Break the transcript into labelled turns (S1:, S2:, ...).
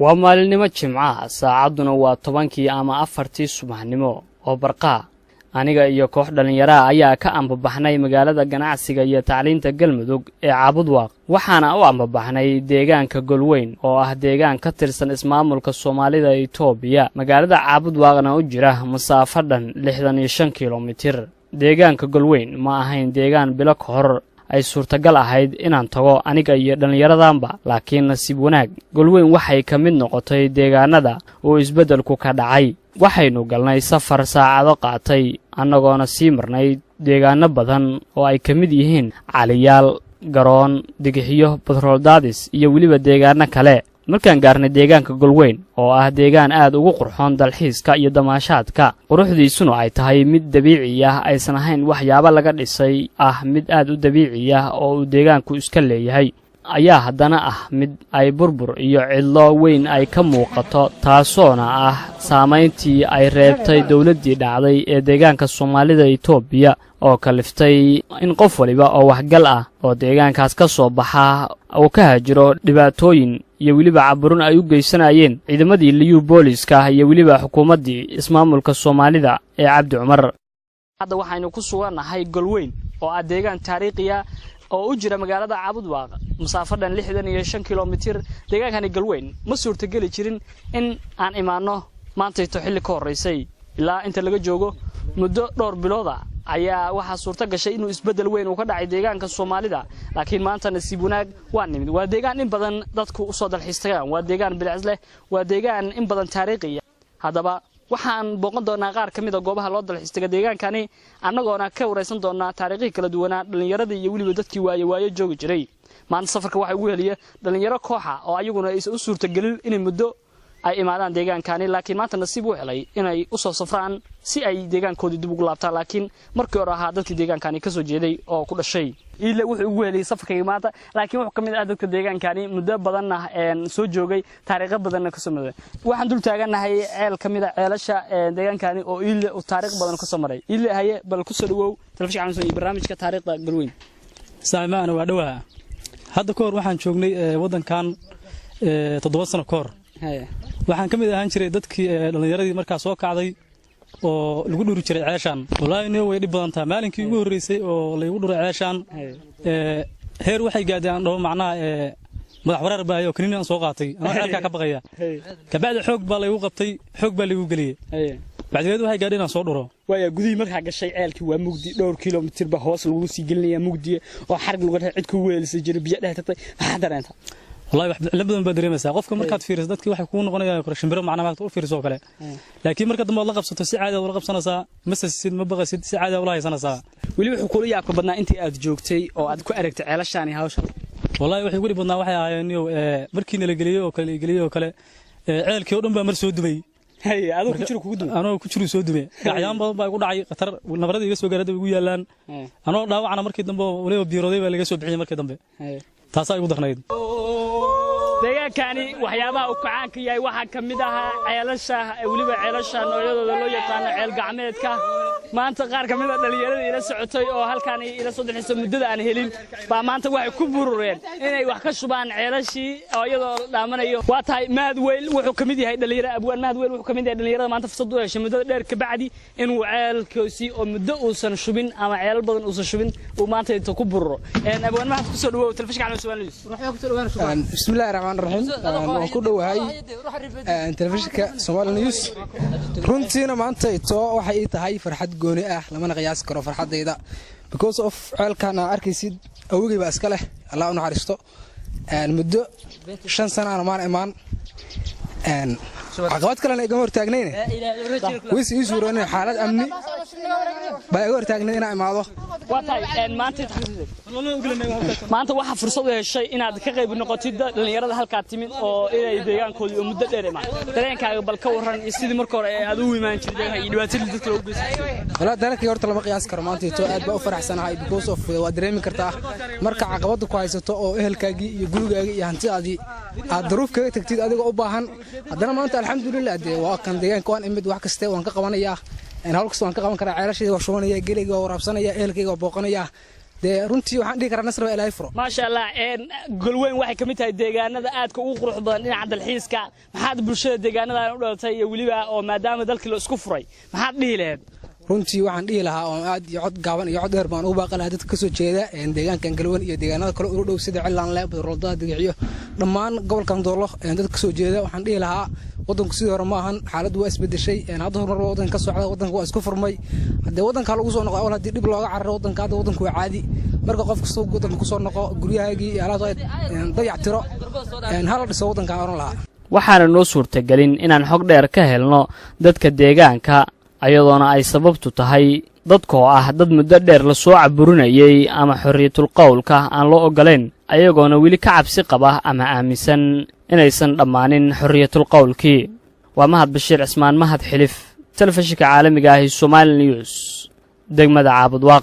S1: waa maalinimo jimcaha saacaduna waa 10kii ama 4tii subaxnimo oo barqa aniga iyo koox dhalinyaro ayaa ka ambabaxnay magaalada ganacsiga iyo tacliinta Galmudug ee Caabudwaaq waxaana u ambabaxnay deegaanka Golweyn oo ah deegaan ka tirsan ismaamulka Soomaalida ee Itoobiya magaalada Caabudwaaqna u jira masaafo dhan 65 kiiloomitir deegaanka Golweyn ma ahayn deegaan bilo ka hor ay suurtagal ahayd inaan tago aniga iyo dhalinyaradanba laakiin nasiib wanaag Golweyn waxay ka mid noqotay deegaanada oo isbeddelku ka dhacay waxaynu galnay safar saacado qaatay annagoona sii marnay deegaano badan oo ay ka mid yihiin Caliyaal garoon digixiyo Badrooldaadis iyo waliba deegaano kale markaan gaarnay deegaanka Golweyn oo ah deegaan aad ugu qurxoon dalxiiska iyo damaashaadka quruxdiisuna ay tahay mid dabiici ah aysan ahayn waxyaabo laga dhisay mid aad u dabiici ah oo deegaanku iska leeyahay ayaa haddana mid ay burbur iyo cidlo weyn ay ka muuqato taasoona saameyntii ay reebtay dawladdii dhacday ee deegaanka Soomaalida Itoobiya oo kaliftay in qof waliba oo waxgal oo deegaankaas ka soo baxa oo ka hajiro dhibaatooyin iyo waliba caburun ay u geysanayeen ciidamadii liyu booliska iyo waliba xukuumaddii ismaamulka Soomaalida ee Cabdi Cumar hadda waxaynu ku suganahay Golweyn oo deegaan taariikhi oo u jira magaalada Caabudwaaq masaafo dhan 65 kiiloomitir deegaankani Golweyn ma suurtagali jirin in aan imaano maanta xilli ka horeysay ilaa inta laga joogo muddo dhowr bilood ayaa waxa suurta gashay inuu isbedel weyn uu ka dhacay deegaanka Soomaalida laakiin maanta nasiib wanaag waa nimid waa deegaan in badan dadku u soo dalxiistaan waa deegaan bilaac leh waa deegaan in badan taariikhi hadaba waxaan booqan doonaa qaar kamid ah goobaha loo dalxiistiga deegaankani annagoona ka wareysan doonaa taariikh kala duwan dhalinyarada iyo waliba dadkii waayo joogi jiray maanta safarka waxa ugu heliya dhalinyaro kooxa oo ayaguna ay u suurtagelin inay muddo ay imaadaan deegaankani laakiin maanta nasiib u helay inay u soo safraan si ay deegaankoodii dib ugu laabtaan laakiin markii hore dadkii deegaankani ka soo jeeday oo ku dhashay ilaa wuxuu ugu helay safarka maanta laakiin wuxuu kamid dadka deegaankani muddo badan soo joogay taariikh badan ka soo maray waxaan dul taaganahay ceel kamid ceelasha deegaankani oo ilaa u taariikh badan ka soo maray ilaa haye bal ku soo dhawow telefishinka caalamka iyo barnaamijka taariikhda Golweyn
S2: saamaana waa dhawaha hadda koor waxaan joognay wadankan 7 sano koor waxaan kamid ahaan jiray dadkii dhalinyaradii markaa soo kacday oo lagu dhuri jiray ceeshan walaayna way dhib badan tahay maalinkii ugu horeysay oo la igu dhuray ceeshan heer waxay gaadeen dhaw macnaha madax wareer baa iyo kaniin aan soo qaatay ana halka ka baqaya ka bacda xoog baa la igu qabtay xoog baa la igu galiyay bacdeed waxay gaadeen aan soo dhuro
S1: way gudii markaa gashay ceelkii waa mugdi dhowr kiiloomitir ba hoos lagu sii gelinaya mugdi oo xarg lagu cid ku weelisay jiray biyo dhex tagtay waxa dareenta والله لبدن بدريمسا قفك markaad fiiriso dadkii waxay ku noqonayaan shimbiro macnaha u fiiriso kale laakiin marka dambe la qabsato si caadi ah wala qabsanaysa masasid ma baqasid si caadi ah wala haysanaysa wali wuxuu kula yaab ka badnaa intii aad joogtay oo aad ku aragtay ceelashaani hawsha wallahi waxay wali badnaa waxay ahaayeen markii la geliyo kale ceelkii oo dhan baa mar soo dubay hay adoo ku jiro soo dubay gacayaan badan baa igu dhacay qatar nabarada iga soo gaaray ugu yaalaan anoo dhaawacna markii dambe waliba biirooday baa laga soo bixiyay markii dambe taas ay ugu daqnayd deegaankani waxyaabaha uu kacaanka yahay waxa kamid ceelasha waliba ceelasha noocyadooda loo yaqaan ceel gacmeedka maanta qaar kamid dhalinyarada ila socotay oo halkaan ila soo dalxiisay muddada aan helin baa maanta waxay ku burureen inay wax ka shubaan ceelashii oo iyadoo dhaamanayo waa tahay Maadweyl wuxuu kamid yahay dhalinyarada abwaan Maadweyl wuxuu kamid yahay dhalinyarada maanta fursad u heshay muddada dheer ka bacdi inuu ceelkoosii oo muddo uusan shubin ama ceelal badan uusan shubin uu maanta inta ku bururo abwaan maxaad ku soo dhawow telefishinka caalamka Soomaaliyeed
S3: bismillaahir rahmaanir rahiim waan ku dhawahay telefishinka Soomaali News runtiina maanta waxay tahay farxad gooni lama qiyaas karo farxadeyda because of ceelkan arkaysid awgay baa iska leh Allah u naxariisto muddo 5 sano aan imaan caqabad kale ay gaar taagneen wisi isuurana xaalad amni baa gaar taagneen inay imaado
S1: maanta waxa fursad u heshay inaad ka qayb noqotid dhalinyarada halka timid oo inay deegaankoodii oo muddo dheer imaan dareenkaaga bal ka waran sidii markii hore aad u imaan jirtay iyo dhibaatadii dadka loo geystay
S3: wala dareenkii horta lama qiyaas karo maanta aad baa u faraxsanahay because of waa dareemi kartaa marka caqabad ku haysato oo ehelkaagii iyo gurigaaga iyo hantidaadii aad duruuf kaga tagtid adiga u baahan haddana maanta alxamdulillah waa kan deegaanka waan imid wax kasta waan ka qabanayaa in hawl kasta waan ka qaban karaa ceelashii waa shubanaya geliga waa waraabsanaya ehelkayga waa booqanaya dee runtii waxaan dhihi karaa nasr waa ilaahay furo.
S1: maasha allah golweyn waxay ka mid tahay deegaanada aadka ugu qurux badan dhinaca dalxiiska maxaad bulshada deegaanadan u dhalatay iyo weliba oo maadaama dalkii la isku furay maxaad dhihi lahayd?
S3: runtii waxaan dhihi lahaa oo aad iyo cod gaaban iyo cod dheer baan ugu baaqi lahaa dadka ka soo jeeda deegaankan galweyn iyo deegaanada kale u dhow sida Cilaanle, Badroolada, Dagiciyo dhammaan gobolkan Doolo dadka ka soo jeeda waxaan dhihi lahaa wadanku sidii hore ma ahan xaaladdu waa isbedeshay hadda horumar wadanka ka socda wadanku waa isku furmay hadee wadanka lagu soo noqo awal hadii dib looga cararo wadanka waa caadi marka qof kasta wadanka ku soo noqo guryahaagii iyo alaabta dayactiro hal dhiso wadanka oran lahaa.
S1: waxaana noo suurtagelin inaan xog dheer ka helno dadka deegaanka ayadoona ay sababtu tahay dadkoo ah dad muddo dheer la soo caburinayay ama xorriyatul qowlka aan loo ogolayn ayagoona weli ka cabsi qaba ama aaminsan inaysan dhammaanin xorriyatul qowlkii. waa Mahad Bashiir Cismaan Mahad Xilif, telefishinka caalamiga ah ee Somali News, degmada Caabud Waaq.